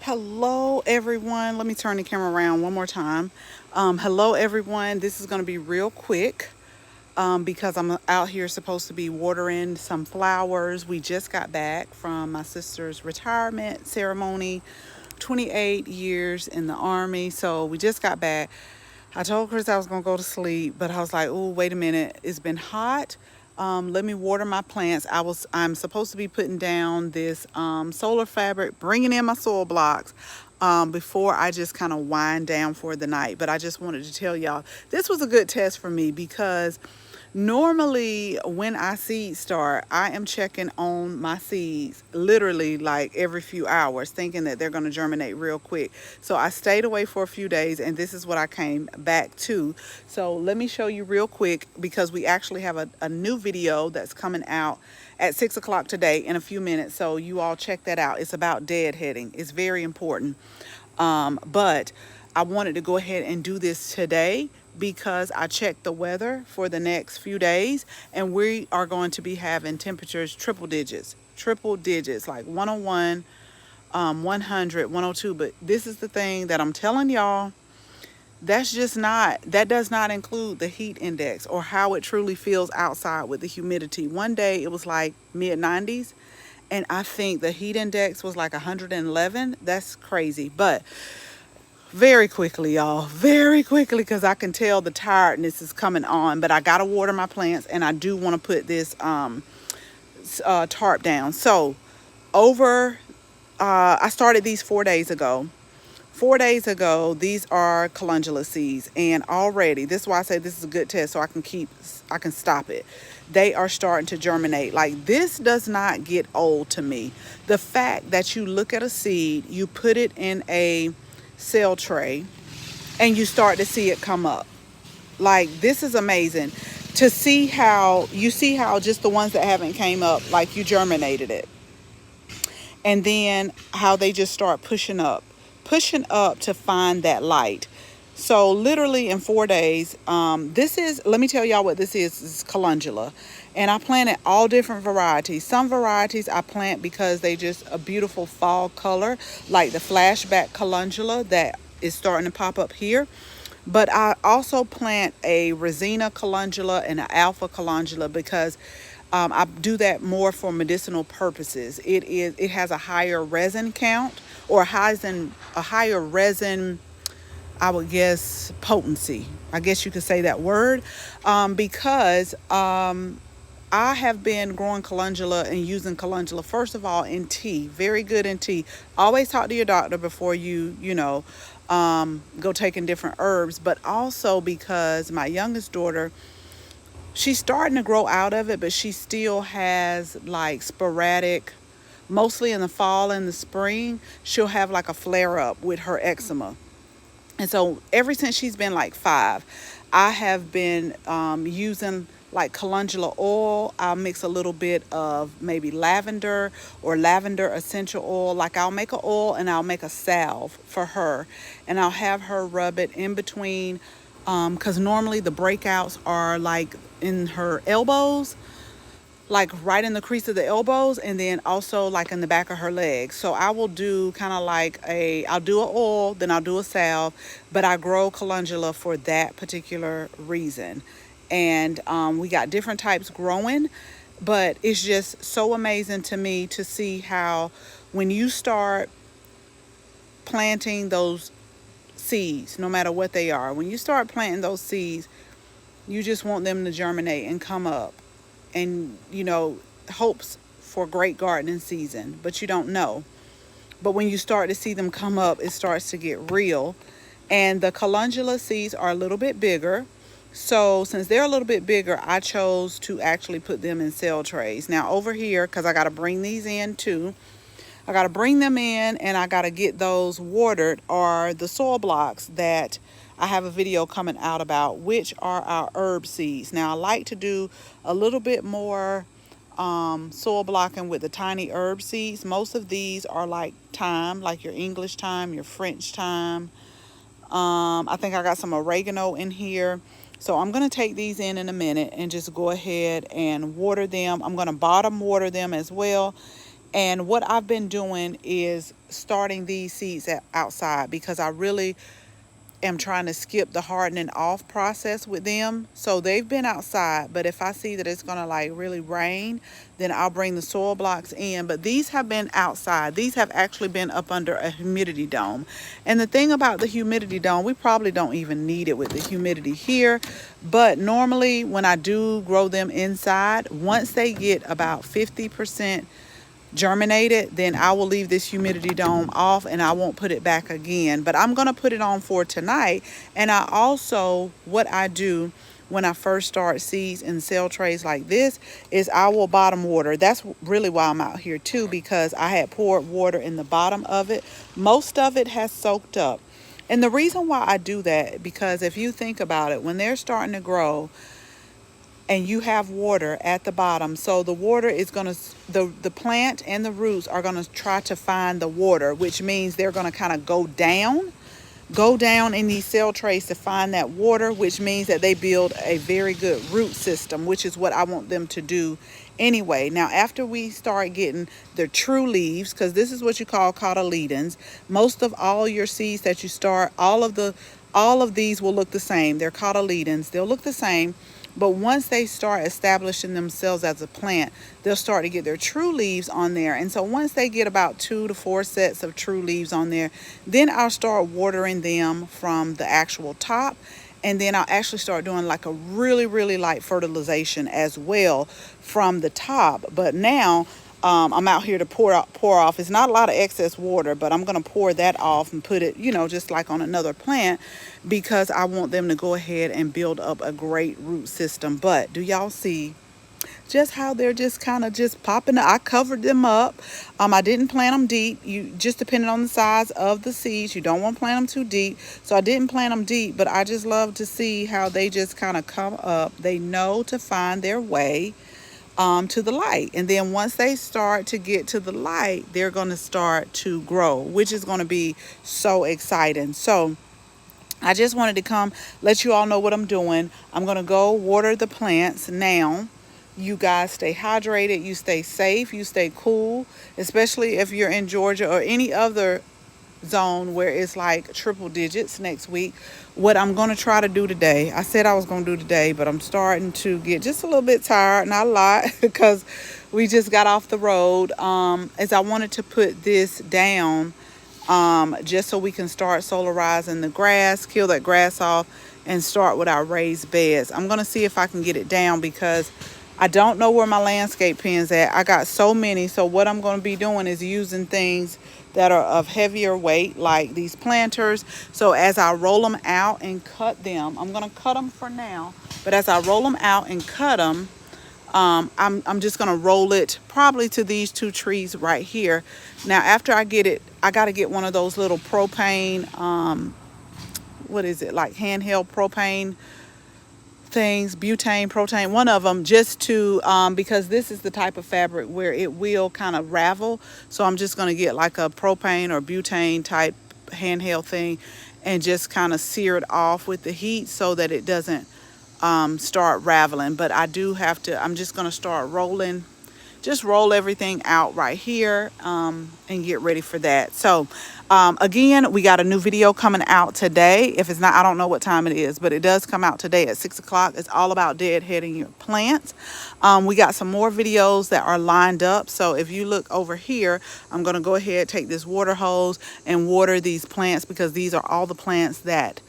Hello everyone. Let me turn the camera around one more time. Hello everyone. This is going to be real quick because I'm out here supposed to be watering some flowers. We just got back from my sister's retirement ceremony, 28 years in the Army. So we just got back. I told Chris I was going to go to sleep, but I was like, oh, wait a minute. It's been hot. Let me water my plants. I'm supposed to be putting down this solar fabric, bringing in my soil blocks before I just kind of wind down for the night. But I just wanted to tell y'all this was a good test for me because normally when I seed start, I am checking on my seeds literally like every few hours, thinking that they're going to germinate real quick. So I stayed away for a few days, and this is what I came back to. So let me show you real quick because we actually have a new video that's coming out at 6 o'clock today in a few minutes. So you all check that out. It's about deadheading. It's very important. But I wanted to go ahead and do this today because I checked the weather for the next few days, and we are going to be having temperatures triple digits, like 101, 100, 102. But this is the thing that I'm telling y'all, that does not include the heat index or how it truly feels outside with the humidity. One day it was like mid 90s, and I think the heat index was like 111. That's crazy. But very quickly, y'all, very quickly, because I can tell the tiredness is coming on. But I gotta water my plants, and I do want to put this tarp down. So over I started these 4 days ago. 4 days ago, these are calendula seeds, and already, this is why I say this is a good test, so I can stop it. They are starting to germinate. Like, this does not get old to me. The fact that you look at a seed, you put it in a cell tray, and you start to see it come up. Like, this is amazing to see how just the ones that haven't came up, like you germinated it, and then how they just start pushing up to find that light. So literally in 4 days, let me tell y'all what this is calendula. And I planted all different varieties. Some varieties I plant because they just a beautiful fall color, like the flashback calendula that is starting to pop up here. But I also plant a Resina calendula and an alpha calendula because I do that more for medicinal purposes. It has a higher resin count, or a higher resin, I would guess, potency. I guess you could say that word, because I have been growing calendula and using calendula, first of all, in tea. Very good in tea. Always talk to your doctor before go taking different herbs. But also because my youngest daughter, she's starting to grow out of it, but she still has like sporadic, mostly in the fall and the spring, she'll have like a flare up with her eczema. And so ever since she's been like 5, I have been using like calendula oil. I'll mix a little bit of maybe lavender or lavender essential oil. Like, I'll make an oil and I'll make a salve for her, and I'll have her rub it in between, because normally the breakouts are like in her elbows, like right in the crease of the elbows, and then also like in the back of her legs. So I will do kind of like I'll do an oil, then I'll do a salve, but I grow calendula for that particular reason. And we got different types growing, but it's just so amazing to me to see how when you start planting those seeds, no matter what they are, when you start planting those seeds, you just want them to germinate and come up, and hopes for great gardening season, but you don't know. But when you start to see them come up, it starts to get real. And the calendula seeds are a little bit bigger, so since they're a little bit bigger, I chose to actually put them in cell trays. Now over here, because I got to bring these in too, I got to bring them in, and I got to get those watered, are the soil blocks that I have a video coming out about, which are our herb seeds. Now I like to do a little bit more soil blocking with the tiny herb seeds. Most of these are like thyme, like your English thyme, your French thyme. I think I got some oregano in here. So I'm going to take these in a minute and just go ahead and water them. I'm going to bottom water them as well. And what I've been doing is starting these seeds outside because I really am trying to skip the hardening off process with them. So they've been outside, but if I see that it's gonna like really rain, then I'll bring the soil blocks in. But these have been outside. These have actually been up under a humidity dome. And the thing about the humidity dome, we probably don't even need it with the humidity here. But normally when I do grow them inside, once they get about 50% germinated, then I will leave this humidity dome off and I won't put it back again. But I'm going to put it on for tonight. And I also, what I do when I first start seeds in cell trays like this is I will bottom water. That's really why I'm out here too, because I had poured water in the bottom of it. Most of it has soaked up. And the reason why I do that, because if you think about it, when they're starting to grow, and you have water at the bottom, so the water is going to, the plant and the roots are going to try to find the water, which means they're going to kind of go down in these cell trays to find that water, which means that they build a very good root system, which is what I want them to do anyway. Now after we start getting the true leaves, because this is what you call cotyledons, most of all your seeds that you start, all of these will look the same. They're cotyledons, they'll look the same. But once they start establishing themselves as a plant, they'll start to get their true leaves on there. And so once they get about 2 to 4 sets of true leaves on there, then I'll start watering them from the actual top. And then I'll actually start doing like a really, really light fertilization as well from the top. But now I'm out here to pour off. It's not a lot of excess water, but I'm going to pour that off and put it, just like on another plant, because I want them to go ahead and build up a great root system. But do y'all see just how they're just kind of just popping up? I covered them up. I didn't plant them deep. You just depending on the size of the seeds, you don't want to plant them too deep. So I didn't plant them deep, but I just love to see how they just kind of come up. They know to find their way to the light. And then once they start to get to the light, they're going to start to grow, which is going to be so exciting. So I just wanted to come let you all know what I'm doing. I'm going to go water the plants now. You guys stay hydrated, you stay safe, you stay cool, especially if you're in Georgia or any other zone where it's like triple digits next week. What I'm going to try to do today, I said I was going to do today, but I'm starting to get just a little bit tired, not a lot, because we just got off the road, is I wanted to put this down just so we can start solarizing the grass, kill that grass off, and start with our raised beds. I'm going to see if I can get it down because I don't know where my landscape pins at. I got so many. So what I'm going to be doing is using things that are of heavier weight, like these planters. So as I roll them out and cut them, I'm going to cut them for now. But as I roll them out and cut them, I'm just going to roll it probably to these 2 trees right here. Now, after I get it, I got to get one of those little propane, what is it, like handheld propane things, butane, propane, one of them, just to because this is the type of fabric where it will kind of ravel. So I'm just going to get like a propane or butane type handheld thing and just kind of sear it off with the heat so that it doesn't start raveling. But I do have to, I'm just going to start rolling, just roll everything out right here and get ready for that. So again, we got a new video coming out today. If it's not, I don't know what time it is, but it does come out today at 6 o'clock. It's all about deadheading your plants. We got some more videos that are lined up. So if you look over here, I'm going to go ahead, take this water hose and water these plants, because these are all the plants that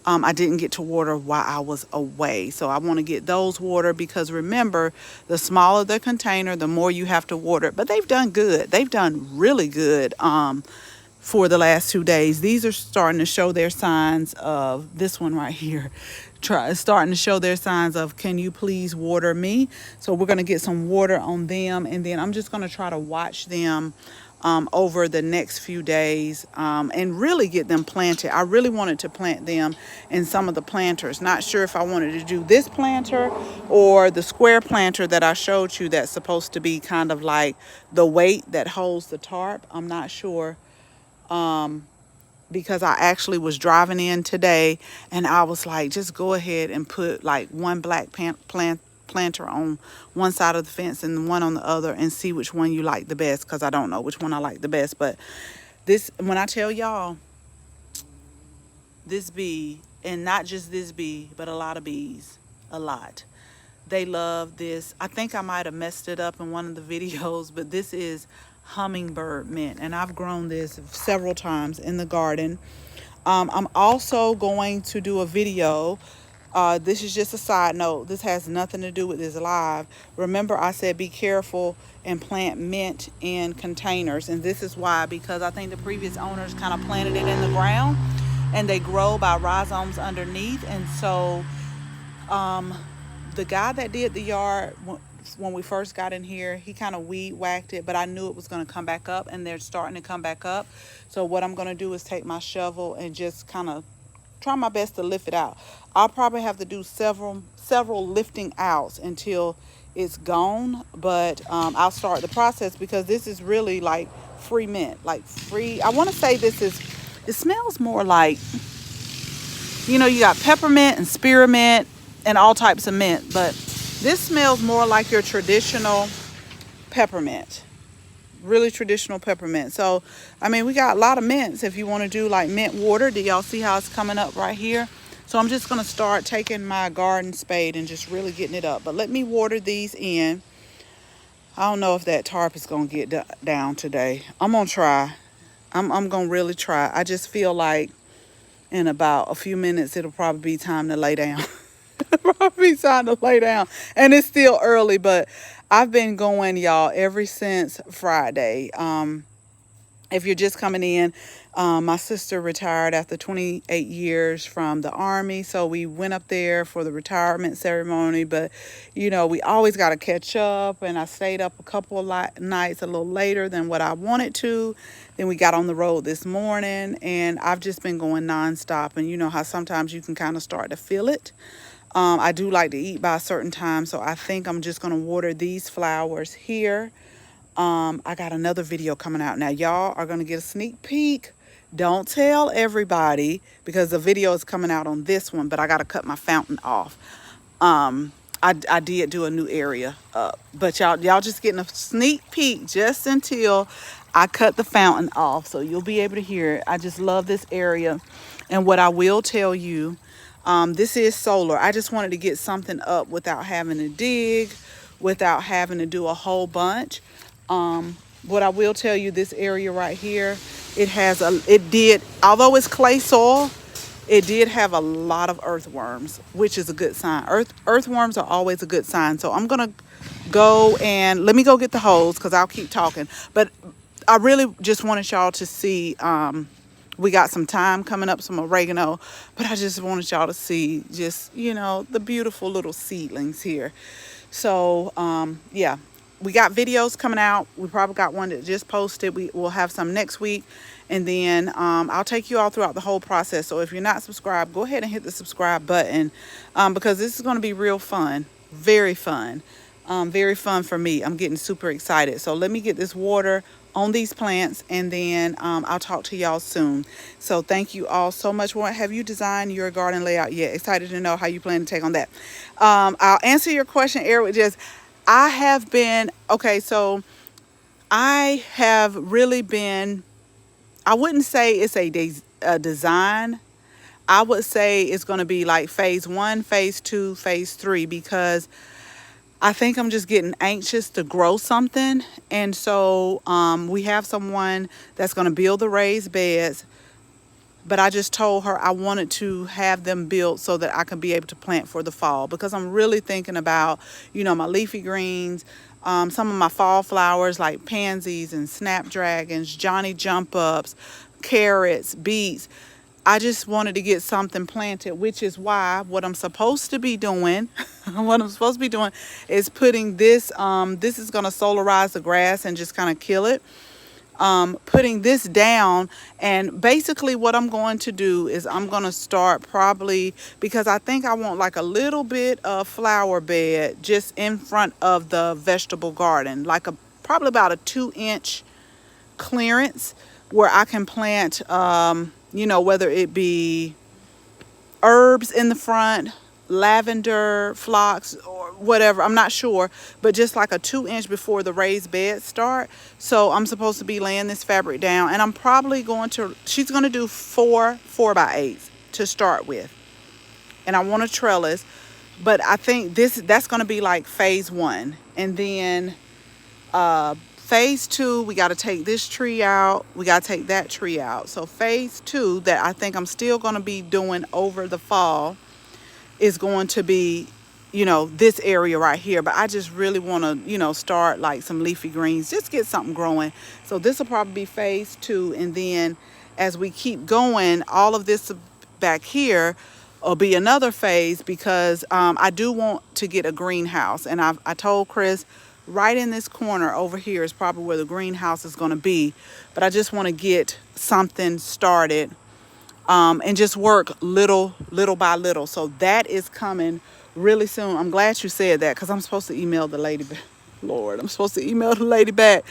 I didn't get to water while I was away. So I want to get those watered, because remember, the smaller the container, the more you have to water it. But they've done good. They've done really good for the last 2 days. These are starting to show their signs of, this one right here, starting to show their signs of, can you please water me? So we're going to get some water on them, and then I'm just going to try to watch them over the next few days and really get them planted. I really wanted to plant them in some of the planters. Not sure if I wanted to do this planter or the square planter that I showed you that's supposed to be kind of like the weight that holds the tarp. I'm not sure because I actually was driving in today and I was like, just go ahead and put like one black planter on one side of the fence and one on the other and see which one you like the best, because I don't know which one I like the best. But this, when I tell y'all, this bee, and not just this bee, but a lot of bees, a lot, they love this. I think I might have messed it up in one of the videos, but this is hummingbird mint, and I've grown this several times in the garden. I'm also going to do a video. This is just a side note. This has nothing to do with this live. Remember, I said be careful and plant mint in containers, and this is why, because I think the previous owners kind of planted it in the ground and they grow by rhizomes underneath. And so the guy that did the yard, when we first got in here, he kind of weed whacked it, but I knew it was going to come back up, and they're starting to come back up. So what I'm going to do is take my shovel and just kind of try my best to lift it out. I'll probably have to do several lifting outs until it's gone, but I'll start the process, because this is really like free mint, like free. I want to say this is, it smells more like, you know, you got peppermint and spearmint and all types of mint, but this smells more like your traditional peppermint, really traditional peppermint. So, I mean, we got a lot of mints if you want to do like mint water. Do y'all see how it's coming up right here? So I'm just going to start taking my garden spade and just really getting it up. But let me water these in. I don't know if that tarp is going to get down today. I'm going to try. I'm going to really try. I just feel like in about a few minutes, it'll probably be time to lay down. Probably time to lay down. And it's still early, but I've been going, y'all, ever since Friday. If you're just coming in, my sister retired after 28 years from the Army. So we went up there for the retirement ceremony. But, you know, we always got to catch up. And I stayed up a couple of nights a little later than what I wanted to. Then we got on the road this morning. And I've just been going nonstop. And you know how sometimes you can kind of start to feel it. I do like to eat by a certain time. So I think I'm just going to water these flowers here. I got another video coming out now. Y'all are going to get a sneak peek. Don't tell everybody, because the video is coming out on this one, but I got to cut my fountain off. I did do a new area up, but y'all just getting a sneak peek just until I cut the fountain off. So you'll be able to hear it. I just love this area. And what I will tell you, this is solar. I just wanted to get something up without having to dig, without having to do a whole bunch. What I will tell you, this area right here, although it's clay soil, it did have a lot of earthworms, which is a good sign. Earthworms are always a good sign. So I'm going to go and let me go get the hose, because I'll keep talking. But I really just wanted y'all to see, we got some thyme coming up, some oregano, but I just wanted y'all to see just, you know, the beautiful little seedlings here. So, yeah. We got videos coming out. We probably got one that just posted. We'll have some next week. And then I'll take you all throughout the whole process. So if you're not subscribed, go ahead and hit the subscribe button, because this is going to be real fun. Very fun. Very fun for me. I'm getting super excited. So let me get this water on these plants, and then I'll talk to y'all soon. So thank you all so much. Have you designed your garden layout yet? Excited to know how you plan to take on that. I'll answer your question, Eric, just... I have been, okay, so I have really been, I wouldn't say it's a design. I would say it's going to be like phase 1, phase 2, phase 3, because I think I'm just getting anxious to grow something. And so we have someone that's going to build the raised beds. But I just told her I wanted to have them built so that I could be able to plant for the fall, because I'm really thinking about, you know, my leafy greens, some of my fall flowers like pansies and snapdragons, Johnny jump ups, carrots, beets. I just wanted to get something planted, which is why what I'm supposed to be doing, is putting this, this is going to solarize the grass and just kind of kill it. Putting this down, and basically what I'm going to do is I'm going to start probably, because I think I want like a little bit of flower bed just in front of the vegetable garden, like probably about a 2-inch clearance where I can plant, you know, whether it be herbs in the front, lavender, phlox, or whatever, I'm not sure, but just like a 2 inch before the raised beds start. So I'm supposed to be laying this fabric down, and I'm probably going to, she's going to do 4 4x8s to start with, and I want a trellis. But I think that's going to be like phase 1, and then phase 2, we got to take this tree out, we got to take that tree out. So phase 2 that I think I'm still going to be doing over the fall is going to be, you know, this area right here. But I just really want to, you know, start like some leafy greens, just get something growing. So this will probably be phase 2, and then as we keep going, all of this back here will be another phase, because I do want to get a greenhouse. And I told Chris, right in this corner over here is probably where the greenhouse is going to be. But I just want to get something started, and just work little by little. So that is coming really soon. I'm glad you said that, because I'm supposed to email the lady back. Lord, I'm supposed to email the lady back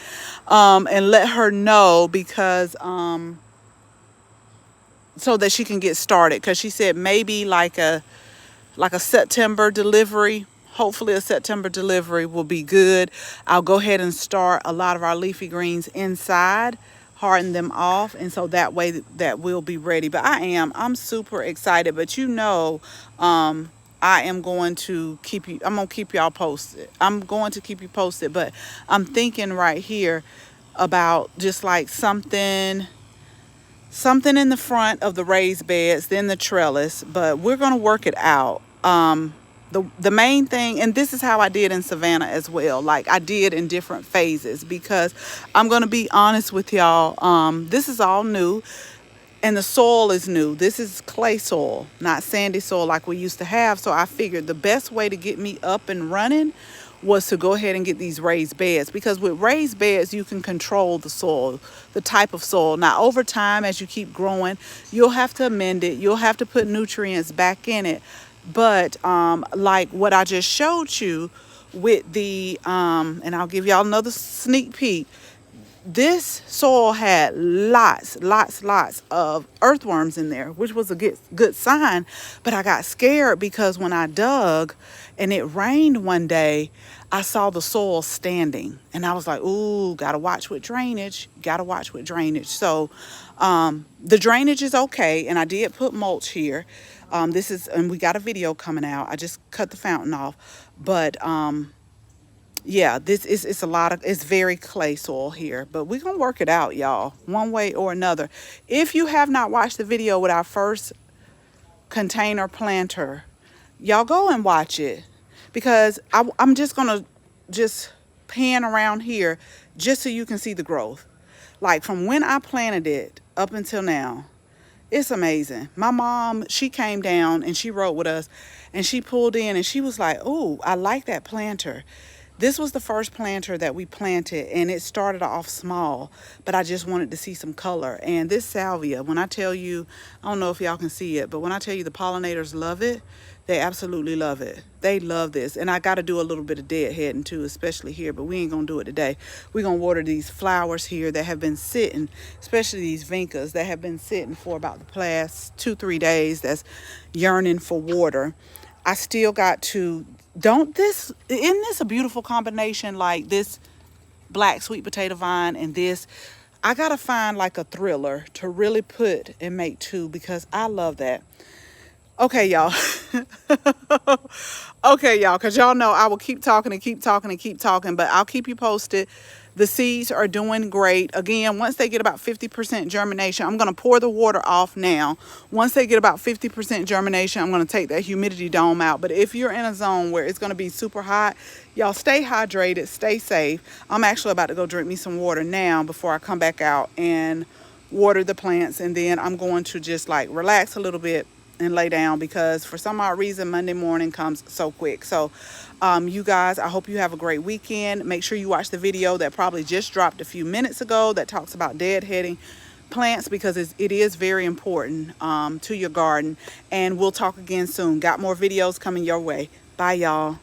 and let her know, because so that she can get started, because she said maybe like a September delivery. Hopefully a September delivery will be good. I'll go ahead and start a lot of our leafy greens inside, harden them off, and so that way that we'll be ready. But I'm super excited. But you know, I am going to keep you, I'm going to keep y'all posted. I'm going to keep you posted. But I'm thinking right here about just like something in the front of the raised beds, then the trellis. But we're going to work it out. The main thing, and this is how I did in Savannah as well, like I did in different phases, because I'm going to be honest with y'all, this is all new, and the soil is new. This is clay soil, not sandy soil like we used to have. So I figured the best way to get me up and running was to go ahead and get these raised beds, because with raised beds you can control the soil, the type of soil. Now over time, as you keep growing, you'll have to amend it, you'll have to put nutrients back in it. But like what I just showed you with the and I'll give y'all another sneak peek, this soil had lots of earthworms in there, which was a good sign. But I got scared, because when I dug and it rained one day, I saw the soil standing, and I was like, ooh, gotta watch with drainage, So the drainage is okay, and I did put mulch here. And we got a video coming out. I just cut the fountain off. But yeah, it's very clay soil here, but we're gonna work it out, y'all, one way or another. If you have not watched the video with our first container planter, y'all go and watch it, because I'm just gonna pan around here just so you can see the growth. Like from when I planted it up until now, it's amazing. My mom, she came down and she rode with us, and she pulled in and she was like, oh, I like that planter. This was the first planter that we planted, and it started off small, but I just wanted to see some color. And this salvia, when I tell you, I don't know if y'all can see it, but when I tell you the pollinators love it, they absolutely love it. They love this. And I got to do a little bit of deadheading too, especially here, but we ain't going to do it today. We're going to water these flowers here that have been sitting, especially these vincas that have been sitting for about the past 2-3 days, that's yearning for water. I still got to, isn't this a beautiful combination, like this black sweet potato vine and this? I got to find like a thriller to really put and make too, because I love that. Okay, y'all. Okay, y'all, because y'all know I will keep talking, but I'll keep you posted. The seeds are doing great. Again, once they get about 50% germination, I'm going to pour the water off now. Once they get about 50% germination, I'm going to take that humidity dome out. But if you're in a zone where it's going to be super hot, y'all stay hydrated, stay safe. I'm actually about to go drink me some water now before I come back out and water the plants. And then I'm going to just like relax a little bit and lay down, because for some odd reason Monday morning comes so quick. So you guys, I hope you have a great weekend. Make sure you watch the video that probably just dropped a few minutes ago that talks about deadheading plants, because it is very important to your garden. And we'll talk again soon. Got more videos coming your way. Bye, y'all.